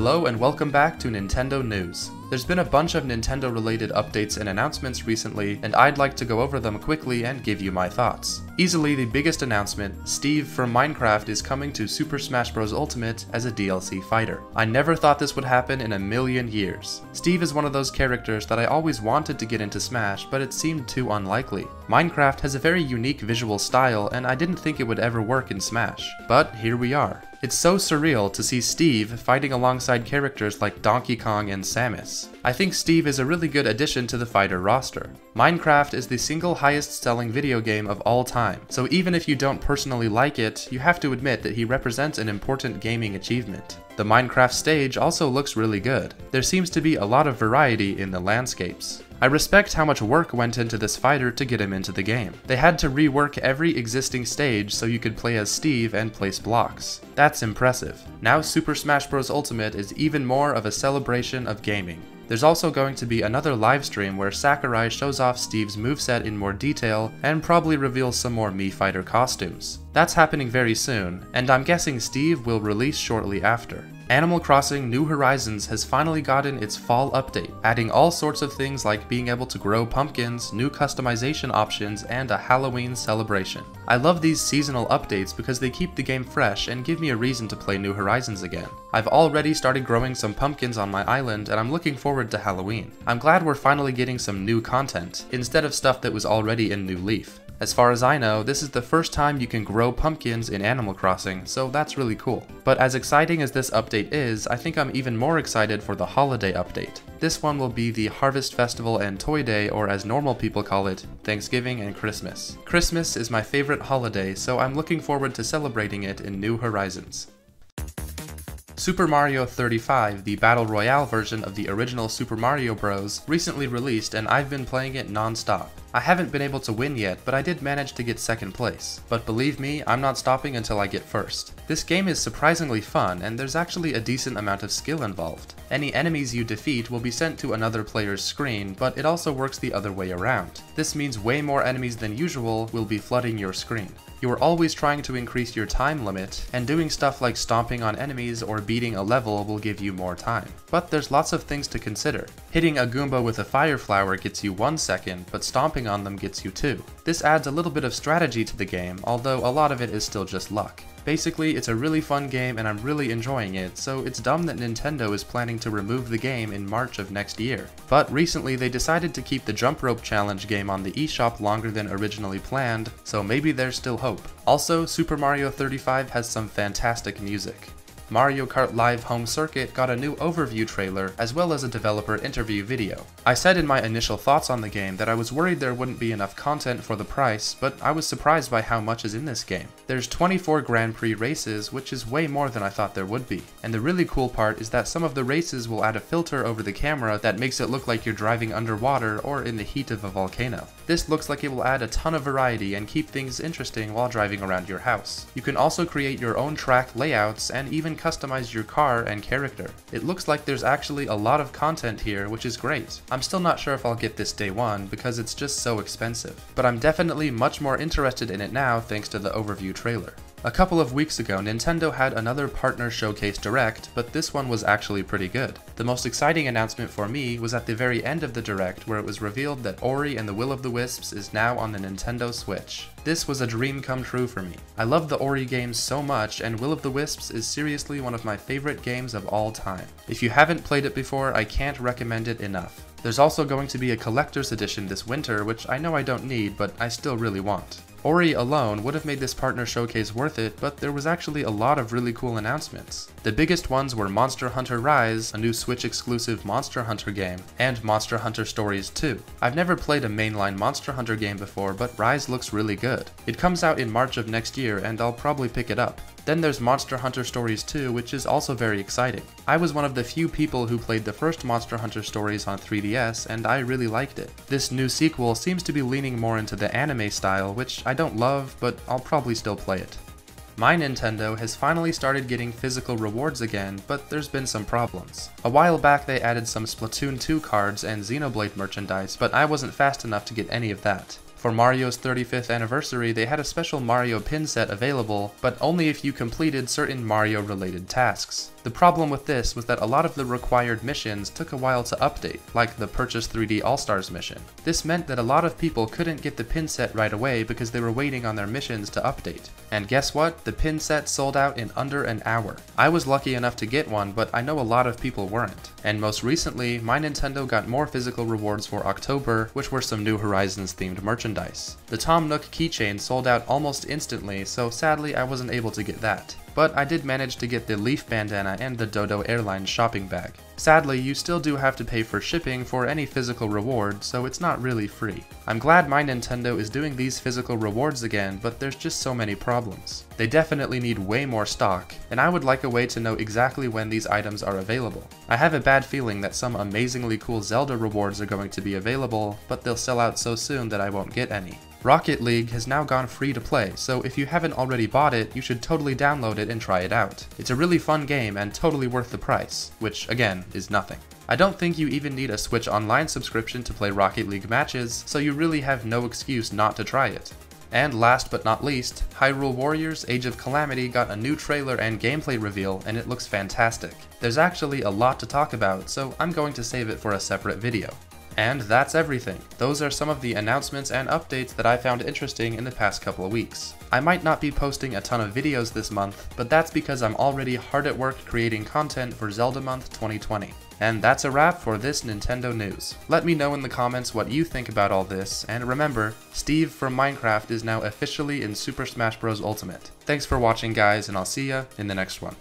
Hello and welcome back to Nintendo News. There's been a bunch of Nintendo-related updates and announcements recently, and I'd like to go over them quickly and give you my thoughts. Easily the biggest announcement, Steve from Minecraft is coming to Super Smash Bros. Ultimate as a DLC fighter. I never thought this would happen in a million years. Steve is one of those characters that I always wanted to get into Smash, but it seemed too unlikely. Minecraft has a very unique visual style, and I didn't think it would ever work in Smash. But here we are. It's so surreal to see Steve fighting alongside characters like Donkey Kong and Samus. I think Steve is a really good addition to the fighter roster. Minecraft is the single highest selling video game of all time, so even if you don't personally like it, you have to admit that he represents an important gaming achievement. The Minecraft stage also looks really good. There seems to be a lot of variety in the landscapes. I respect how much work went into this fighter to get him into the game. They had to rework every existing stage so you could play as Steve and place blocks. That's impressive. Now Super Smash Bros. Ultimate is even more of a celebration of gaming. There's also going to be another livestream where Sakurai shows off Steve's moveset in more detail and probably reveals some more Mii Fighter costumes. That's happening very soon, and I'm guessing Steve will release shortly after. Animal Crossing New Horizons has finally gotten its fall update, adding all sorts of things like being able to grow pumpkins, new customization options, and a Halloween celebration. I love these seasonal updates because they keep the game fresh and give me a reason to play New Horizons again. I've already started growing some pumpkins on my island, and I'm looking forward to Halloween. I'm glad we're finally getting some new content, instead of stuff that was already in New Leaf. As far as I know, this is the first time you can grow pumpkins in Animal Crossing, so that's really cool. But as exciting as this update is, I think I'm even more excited for the holiday update. This one will be the Harvest Festival and Toy Day, or as normal people call it, Thanksgiving and Christmas. Christmas is my favorite holiday, so I'm looking forward to celebrating it in New Horizons. Super Mario 35, the Battle Royale version of the original Super Mario Bros., recently released, and I've been playing it non-stop. I haven't been able to win yet, but I did manage to get second place. But believe me, I'm not stopping until I get first. This game is surprisingly fun, and there's actually a decent amount of skill involved. Any enemies you defeat will be sent to another player's screen, but it also works the other way around. This means way more enemies than usual will be flooding your screen. You are always trying to increase your time limit, and doing stuff like stomping on enemies or beating a level will give you more time. But there's lots of things to consider. Hitting a Goomba with a fire flower gets you 1 second, but stomping on them gets you 2. This adds a little bit of strategy to the game, although a lot of it is still just luck. Basically, it's a really fun game and I'm really enjoying it, so it's dumb that Nintendo is planning to remove the game in March of next year. But recently they decided to keep the Jump Rope Challenge game on the eShop longer than originally planned, so maybe there's still hope. Also, Super Mario 35 has some fantastic music. Mario Kart Live Home Circuit got a new overview trailer as well as a developer interview video. I said in my initial thoughts on the game that I was worried there wouldn't be enough content for the price, but I was surprised by how much is in this game. There's 24 Grand Prix races, which is way more than I thought there would be. And the really cool part is that some of the races will add a filter over the camera that makes it look like you're driving underwater or in the heat of a volcano. This looks like it will add a ton of variety and keep things interesting while driving around your house. You can also create your own track layouts and even customize your car and character. It looks like there's actually a lot of content here, which is great. I'm still not sure if I'll get this day one because it's just so expensive, but I'm definitely much more interested in it now thanks to the overview trailer. A couple of weeks ago, Nintendo had another partner showcase direct, but this one was actually pretty good. The most exciting announcement for me was at the very end of the direct where it was revealed that Ori and the Will of the Wisps is now on the Nintendo Switch. This was a dream come true for me. I love the Ori games so much, and Will of the Wisps is seriously one of my favorite games of all time. If you haven't played it before, I can't recommend it enough. There's also going to be a collector's edition this winter, which I know I don't need, but I still really want. Ori alone would have made this partner showcase worth it, but there was actually a lot of really cool announcements. The biggest ones were Monster Hunter Rise, a new Switch-exclusive Monster Hunter game, and Monster Hunter Stories 2. I've never played a mainline Monster Hunter game before, but Rise looks really good. It comes out in March of next year, and I'll probably pick it up. Then there's Monster Hunter Stories 2, which is also very exciting. I was one of the few people who played the first Monster Hunter Stories on 3DS, and I really liked it. This new sequel seems to be leaning more into the anime style, which I don't love, but I'll probably still play it. My Nintendo has finally started getting physical rewards again, but there's been some problems. A while back they added some Splatoon 2 cards and Xenoblade merchandise, but I wasn't fast enough to get any of that. For Mario's 35th anniversary, they had a special Mario pin set available, but only if you completed certain Mario-related tasks. The problem with this was that a lot of the required missions took a while to update, like the Purchase 3D All-Stars mission. This meant that a lot of people couldn't get the pin set right away because they were waiting on their missions to update. And guess what? The pin set sold out in under an hour. I was lucky enough to get one, but I know a lot of people weren't. And most recently, My Nintendo got more physical rewards for October, which were some New Horizons themed merchandise. The Tom Nook keychain sold out almost instantly, so sadly I wasn't able to get that. But I did manage to get the Leaf bandana and the Dodo Airlines shopping bag. Sadly, you still do have to pay for shipping for any physical reward, so it's not really free. I'm glad My Nintendo is doing these physical rewards again, but there's just so many problems. They definitely need way more stock, and I would like a way to know exactly when these items are available. I have a bad feeling that some amazingly cool Zelda rewards are going to be available, but they'll sell out so soon that I won't get any. Rocket League has now gone free to play, so if you haven't already bought it, you should totally download it and try it out. It's a really fun game and totally worth the price, which again is nothing. I don't think you even need a Switch Online subscription to play Rocket League matches, so you really have no excuse not to try it. And last but not least, Hyrule Warriors Age of Calamity got a new trailer and gameplay reveal, and it looks fantastic. There's actually a lot to talk about, so I'm going to save it for a separate video. And that's everything. Those are some of the announcements and updates that I found interesting in the past couple of weeks. I might not be posting a ton of videos this month, but that's because I'm already hard at work creating content for Zelda Month 2020. And that's a wrap for this Nintendo news. Let me know in the comments what you think about all this, and remember, Steve from Minecraft is now officially in Super Smash Bros. Ultimate. Thanks for watching guys, and I'll see ya in the next one.